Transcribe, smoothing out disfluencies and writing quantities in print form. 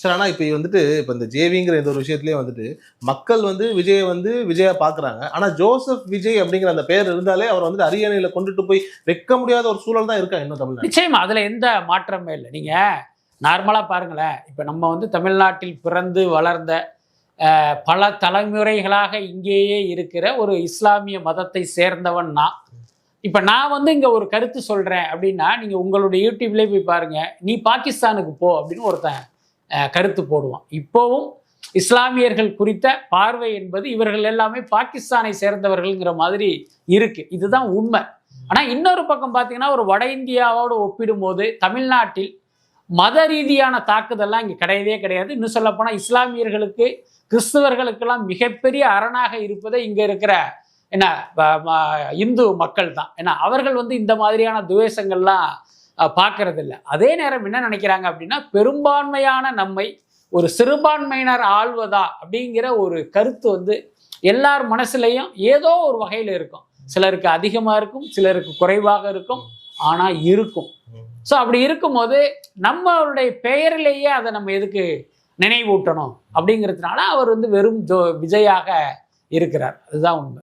Sir ஆனா இப்ப வந்துட்டு இப்ப இந்த ஜேவிங்கிற இந்த ஒரு விஷயத்திலேயே வந்துட்டு மக்கள் வந்து விஜயை வந்து விஜயா பாக்குறாங்க. ஆனா ஜோசப் விஜய் அப்படிங்கிற அந்த பெயர் இருந்தாலே அவர் வந்துட்டு அரியணையில கொண்டுட்டு போய் வைக்க முடியாத ஒரு சூழல் தான் இருக்கா இன்னும் தமிழ்நாடு. நிச்சயமா அதுல எந்த மாற்றமே இல்லை. நீங்க நார்மலா பாருங்களேன். இப்ப நம்ம வந்து தமிழ்நாட்டில் பிறந்து வளர்ந்த பல தலைமுறைகளாக இங்கேயே இருக்கிற ஒரு இஸ்லாமிய மதத்தை சேர்ந்தவன் நான். இப்ப நான் வந்து இங்க ஒரு கருத்து சொல்றேன் அப்படின்னா, நீங்க உங்களுடைய யூடியூப்லேயே போய் பாருங்க. நீ பாகிஸ்தானுக்கு போ அப்படின்னு ஒருத்தன் கருத்து போடுவான். இப்போவும் இஸ்லாமியர்கள் குறித்த பார்வை என்பது இவர்கள் எல்லாமே பாகிஸ்தானை சேர்ந்தவர்கள்ங்கிற மாதிரி இருக்கு. இதுதான் உண்மை. ஆனா இன்னொரு பக்கம் பார்த்தீங்கன்னா, ஒரு வட இந்தியாவோடு ஒப்பிடும்போது தமிழ்நாட்டில் மத ரீதியான தாக்குதல்லாம் இங்கே கிடையவே கிடையாது. இன்னும் சொல்லப்போனால் இஸ்லாமியர்களுக்கு கிறிஸ்தவர்களுக்கெல்லாம் மிகப்பெரிய அரணாக இருப்பதை இங்கே இருக்கிற என்ன இந்து மக்கள் தான். ஏன்னா அவர்கள் வந்து இந்த மாதிரியான துவேஷங்கள்லாம் பார்க்கறது இல்லை. அதே நேரம் என்ன நினைக்கிறாங்க அப்படின்னா, பெரும்பான்மையான நம்மை ஒரு சிறுபான்மையினர் ஆள்வதா அப்படிங்கிற ஒரு கருத்து வந்து எல்லார் மனசுலையும் ஏதோ ஒரு வகையில் இருக்கும். சிலருக்கு அதிகமாக இருக்கும், சிலருக்கு குறைவாக இருக்கும், ஆனால் இருக்கும். ஸோ அப்படி இருக்கும்போது நம்மளுடைய பெயரிலேயே அதை நம்ம எதுக்கு நினைவூட்டணும் அப்படிங்கிறதுனால அவர் வந்து வெறும் விஜயாக இருக்கிறார். அதுதான் உண்மை.